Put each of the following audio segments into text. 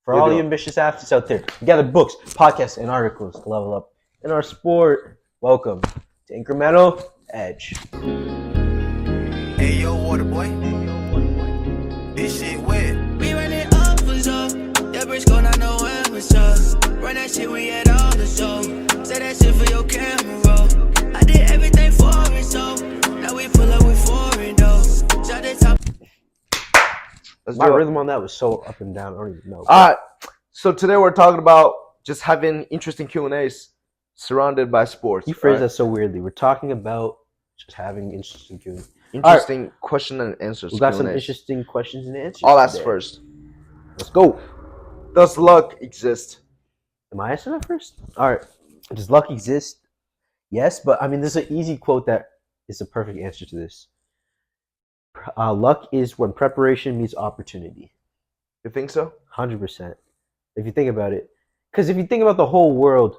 For all the ambitious athletes out there, we gather books, podcasts, and articles to level up in our sport. Welcome to Incremental Edge. Hey, yo, water boy. This shit wet. We run it up for so. That bitch go not know where was up. Run that shit, we had all the show. Say that shit for your camera roll. I did everything for it, so now we pull up with foreign though. Shot the top. My rhythm on that was so up and down. I don't even know. All right. So today we're talking about just having interesting Q&As surrounded by sports. You phrased that so weirdly. We're talking about just having interesting Q&A. Interesting question and answers. We got some Q&As. interesting questions and answers. I'll ask today. first. Let's go. Does luck exist? Am I answering that first? All right. Does luck exist? Yes, but I mean, there's an easy quote that is the perfect answer to this. Luck is when preparation meets opportunity. You think so? 100%. If you think about it. Because if you think about the whole world,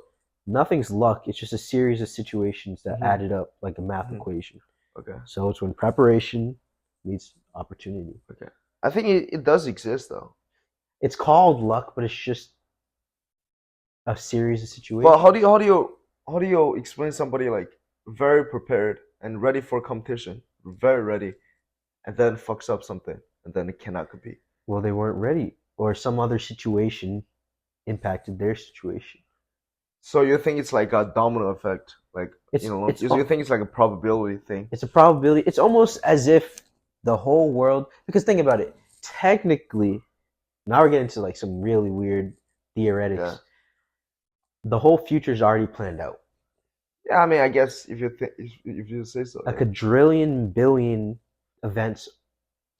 nothing's luck. It's just a series of situations that added up like a math equation. Okay. So it's when preparation meets opportunity. Okay. I think it does exist though. It's called luck, but it's just a series of situations. Well, how do you explain somebody like very prepared and ready for competition, very ready, and then fucks up something and then it cannot compete? Well, they weren't ready, or some other situation impacted their situation. So you think it's like a domino effect, like you think it's like a probability thing? It's a probability. It's almost as if the whole world. Because think about it. Technically, now we're getting into like some really weird theoretics. Yeah. The whole future is already planned out. Yeah, I mean, I guess if you say so. A quadrillion billion events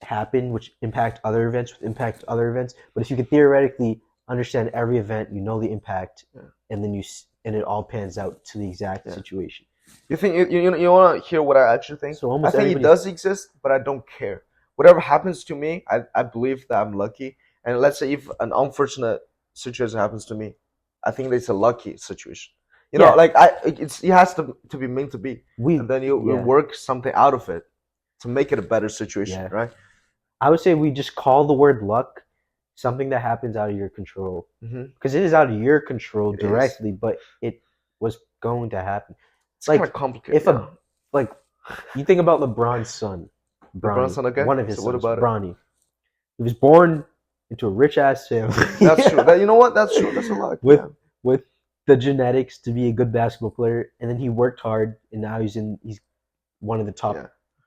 happen, which impact other events, But if you could theoretically understand every event, you know the impact, and then it all pans out to the exact situation. You think you want to hear what I actually think? So I think it does exist, but I don't care. Whatever happens to me, I believe that I'm lucky. And let's say if an unfortunate situation happens to me, I think it's a lucky situation. You know, like it has to be meant to be. And then you work something out of it to make it a better situation, right? I would say we just call the word luck something that happens out of your control. Because it is out of your control directly, but it was going to happen. It's like kind of complicated. You think about LeBron's son. LeBron's son, okay. One of his sons, what about Bronny. He was born into a rich ass family. That's true. You know what? That's true. That's a luck. With the genetics to be a good basketball player, and then he worked hard, and now he's one of the top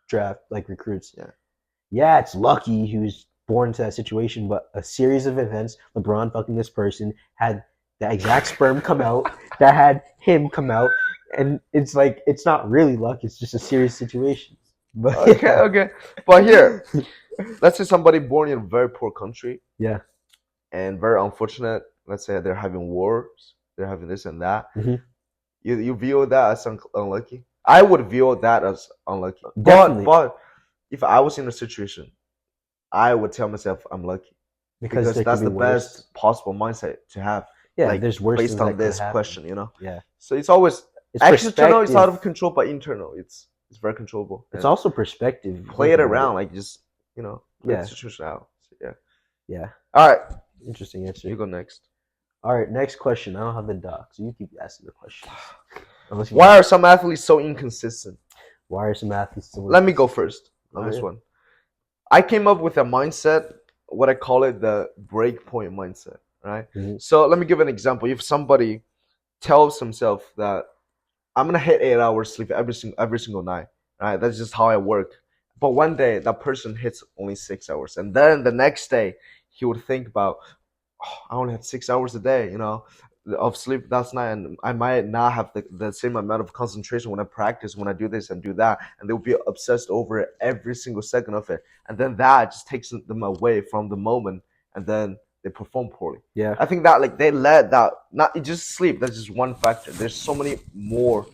draft recruits. Yeah, it's lucky he was born into that situation, but a series of events, LeBron fucking this person, had the exact sperm come out that had him come out, and it's like it's not really luck, it's just a series of situations. But okay. But here, let's say somebody born in a very poor country. Yeah. And very unfortunate, let's say they're having wars, they're having this and that. You view that as unlucky? I would view that as unlucky. Definitely. But if I was in a situation, I would tell myself I'm lucky. Because that's the best possible mindset to have. Yeah, there's worse based on this happen. question, you know? Yeah. So it's always external, it's out of control, but internal, it's very controllable. It's also perspective. Play it around, like just, play the situation out. So, yeah. All right. Interesting answer. You go next. All right, next question. I don't have the doc, so you keep asking the question. Why are some athletes so inconsistent? Why are some athletes so Let me go first on this one. I came up with a mindset, what I call it the breakpoint mindset, right? So let me give an example. If somebody tells himself that I'm gonna hit 8 hours sleep every single night, right? That's just how I work. But one day that person hits only 6 hours, and then the next day he would think about, I only had 6 hours a day, of sleep last night, and I might not have the same amount of concentration when I practice, when I do this and do that, and they'll be obsessed over it every single second of it, and then that just takes them away from the moment, and then they perform poorly. Yeah, I think that they let that not just sleep. That's just one factor. There's so many more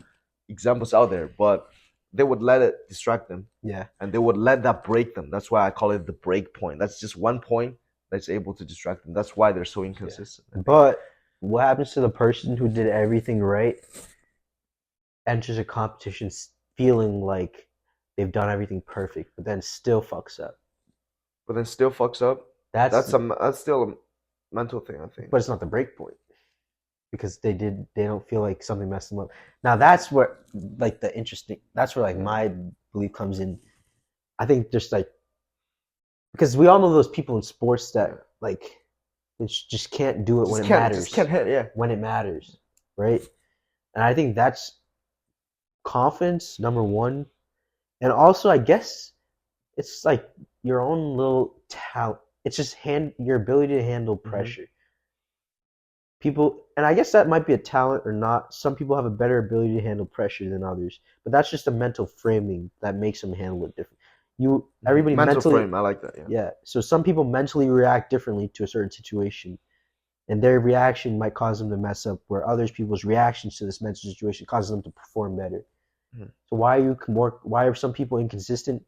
examples out there, but they would let it distract them. Yeah, and they would let that break them. That's why I call it the break point. That's just one point that's able to distract them. That's why they're so inconsistent. But what happens to the person who did everything right, enters a competition feeling like they've done everything perfect, but then still fucks up? That's still mental thing, I think. But it's not the break point because they don't feel like something messed them up. Now that's where like that's where like my belief comes in. I think just like because we all know those people in sports that like they just can't do it when it matters. Just can't hit, when it matters, right? And I think that's confidence, number one. And also, I guess it's like your own little talent. It's just your ability to handle pressure. People, and I guess that might be a talent or not. Some people have a better ability to handle pressure than others, but that's just a mental framing that makes them handle it different. Everybody mental frame, I like that. Yeah. So some people mentally react differently to a certain situation, and their reaction might cause them to mess up, where others people's reactions to this mental situation causes them to perform better. So why are some people inconsistent?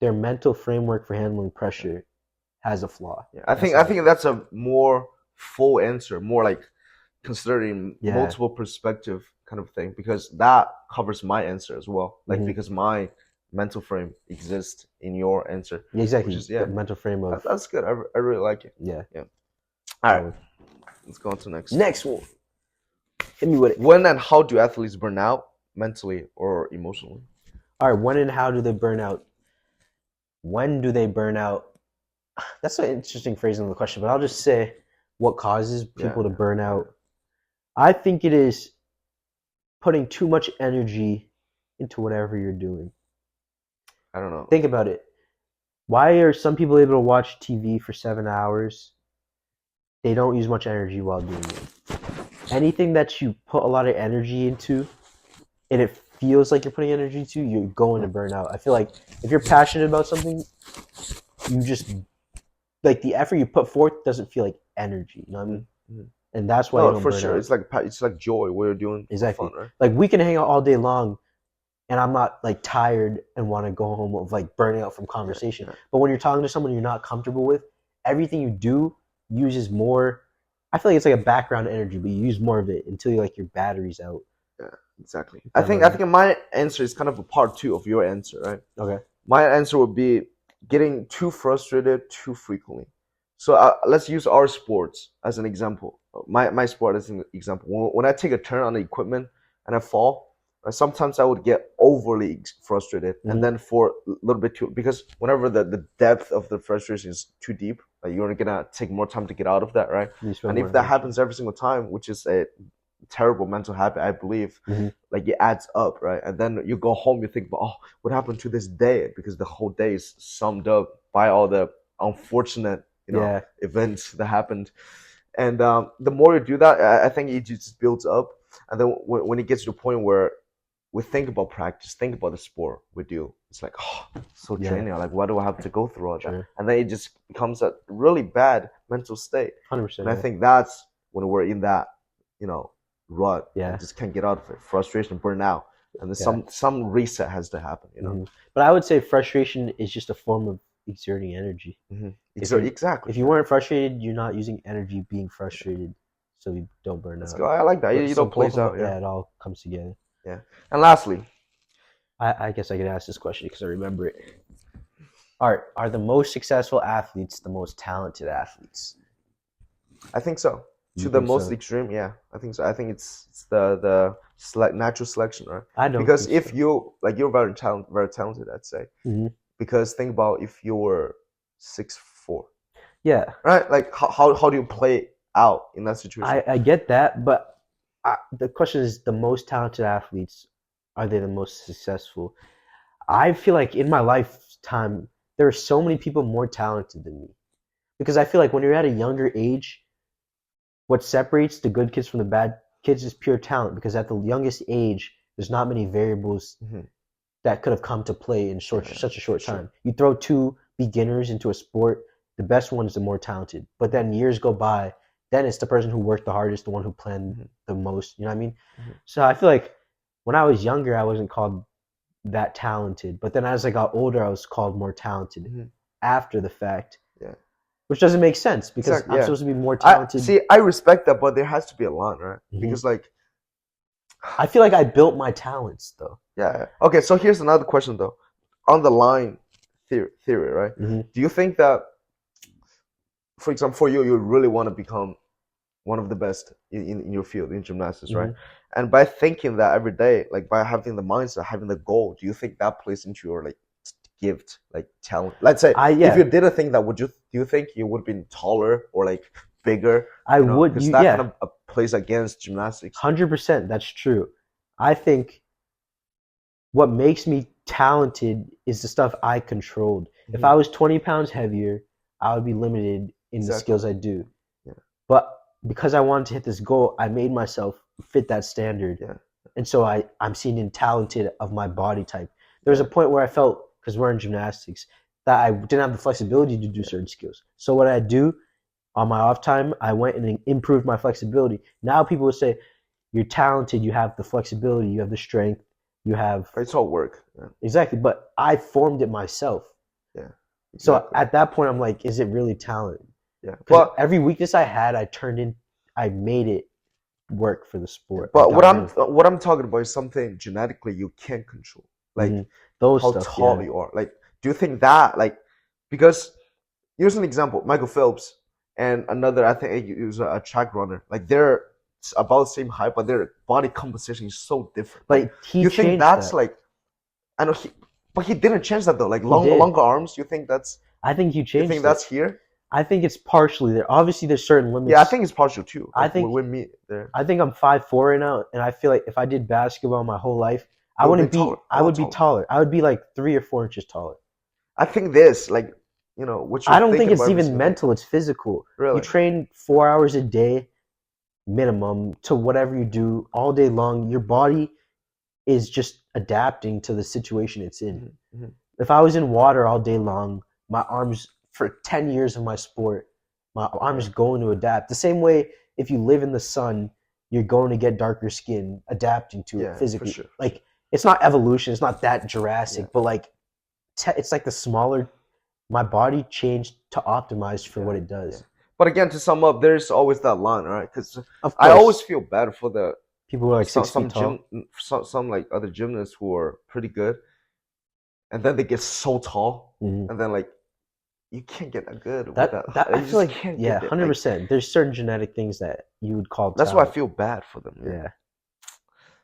Their mental framework for handling pressure has a flaw. I think that's a more full answer, more like considering multiple perspective kind of thing, because that covers my answer as well. Like because my mental frame exists in your answer. Exactly. Which is, the mental frame of that's good. I really like it. Yeah. All right. Let's go on to next one. Hit me with it. When and how do athletes burn out? Mentally or emotionally? All right, when and how do they burn out? When do they burn out? That's an interesting phrasing of the question, but I'll just say what causes people to burn out. I think it is putting too much energy into whatever you're doing. I don't know. Think about it. Why are some people able to watch TV for 7 hours? They don't use much energy while doing it. Anything that you put a lot of energy into, and it feels like you're putting energy to, you're going to burn out. I feel like if you're passionate about something, you just like the effort you put forth doesn't feel like energy. You know what I mean? And that's why you don't for burn sure. out. It's like joy. What you're doing exactly. Fun, right? Like we can hang out all day long, and I'm not like tired and want to go home of like burning out from conversation. But when you're talking to someone you're not comfortable with, everything you do uses more. I feel like it's like a background energy, but you use more of it until you like your battery's out. Yeah, exactly. I think my answer is kind of a part two of your answer, right? Okay. My answer would be getting too frustrated too frequently. So let's use our sports as an example. My sport as an example. When I take a turn on the equipment and I fall, sometimes I would get overly frustrated, and then for a little bit too, because whenever the depth of the frustration is too deep, you're gonna take more time to get out of that, right? And if that happens every single time, which is a terrible mental habit, I believe, like it adds up, right? And then you go home, you think, oh, what happened to this day? Because the whole day is summed up by all the unfortunate, events that happened. And the more you do that, I think it just builds up. And then when it gets to the point where we think about practice, think about the sport we do, it's like, oh, so draining. Like, why do I have to go through all that? And then it just becomes a really bad mental state. 100%. And I think that's when we're in that, rut. Yeah. Just can't get out of it. Frustration, burnout. And then some reset has to happen, But I would say frustration is just a form of exerting energy. Exactly. If you weren't frustrated, you're not using energy being frustrated, so you don't burn out. I like that. You don't play out. Yeah, it all comes together. Yeah. And lastly, I guess I could ask this question because I remember it. Are the most successful athletes the most talented athletes? I think so. To the most extreme, yeah, I think so. I think it's the natural selection, right? I don't because if you're very talented, I'd say. Because think about if you were 6'4". Yeah. Right. Like how do you play out in that situation? I get that, but the question is, the most talented athletes, are they the most successful? I feel like in my lifetime there are so many people more talented than me, because I feel like when you're at a younger age, what separates the good kids from the bad kids is pure talent, because at the youngest age, there's not many variables that could have come to play in such a short time. You throw two beginners into a sport, the best one is the more talented. But then years go by, then it's the person who worked the hardest, the one who planned the most. You know what I mean? So I feel like when I was younger, I wasn't called that talented. But then as I got older, I was called more talented after the fact. Yeah. Which doesn't make sense, because I'm supposed to be more talented. I respect that, but there has to be a line, right? Because I feel like I built my talents, though. Yeah. Okay, so here's another question, though. On the line theory, right? Do you think that for example, for you really want to become one of the best in your field in gymnastics, right? And by thinking that every day, like by having the mindset, having the goal, do you think that plays into your like gift, like talent? Let's say if you didn't think that, do you think you would have been taller or like bigger? I would, because that kind of plays against gymnastics. 100%, that's true. I think what makes me talented is the stuff I controlled. If I was 20 pounds heavier, I would be limited in the skills I do. But because I wanted to hit this goal, I made myself fit that standard. And so I'm seen in talented of my body type. There was a point where I felt, because we're in gymnastics, that I didn't have the flexibility to do certain skills. So what I do on my off time, I went and improved my flexibility. Now people would say, you're talented, you have the flexibility, you have the strength, you have... It's all work. Exactly, but I formed it myself. Exactly. So at that point, I'm like, is it really talent? But every weakness I had, I made it work for the sport. But what I'm talking about is something genetically you can't control, like those how tall you are. Like, do you think that, like, because here's an example: Michael Phelps and another, I think he was a track runner. Like, they're about the same height, but their body composition is so different. Like, you think that's like, I know but he didn't change that though. Like longer arms. You think that's? I think you changed. You think that's here? I think it's partially there. Obviously, there's certain limits. Yeah, I think it's partial too. Like, I think with me there. I think I'm 5'4" right now, and I feel like if I did basketball my whole life, I wouldn't be. I would be taller. I would be like 3 or 4 inches taller. I think this, like, you know, which I don't think it's even mental. It's physical. Really? You train 4 hours a day, minimum, to whatever you do all day long. Your body is just adapting to the situation it's in. If I was in water all day long, my arms, for 10 years of my sport, my arms going to adapt. The same way, if you live in the sun, you're going to get darker skin, adapting to it physically. For sure. Like, it's not evolution, it's not that Jurassic, but like, it's like the smaller, my body changed to optimize for what it does. But again, to sum up, there's always that line, right? Because I always feel bad for the people who are like 6 feet tall. Some like other gymnasts who are pretty good, and then they get so tall, and then like, you can't get that good. I feel like, 100%. There's certain genetic things that you would call talent. That's why I feel bad for them. Yeah.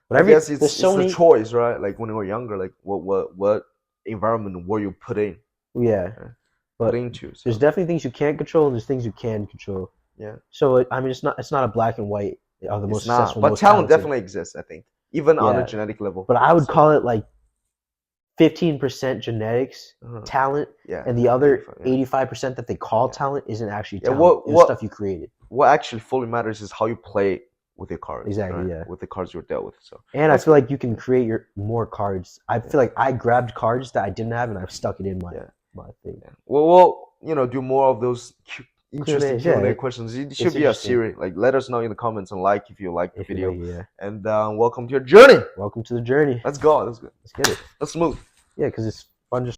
But I guess it's the choice, right? Like, when you were younger, like what environment were you put in? Yeah. But there's definitely things you can't control, and there's things you can control. Yeah. So I mean, it's not a black and white. Are the most successful, but most talent talented. definitely exists, I think, even on a genetic level. But I would call it like 15% genetics, talent, and the other 85% that they call talent isn't actually talent. It's stuff you created. What actually fully matters is how you play with your cards. Exactly, right? With the cards you're dealt with. So. And I feel like you can create more cards. I feel like I grabbed cards that I didn't have, and I've stuck it in my thing. Yeah. We'll do more of those interesting Q&A questions. It should be a series. Like, let us know in the comments and like if you like the video. And welcome to your journey. Welcome to the journey. Let's go. Let's get it. Let's move. Yeah, because it's fun just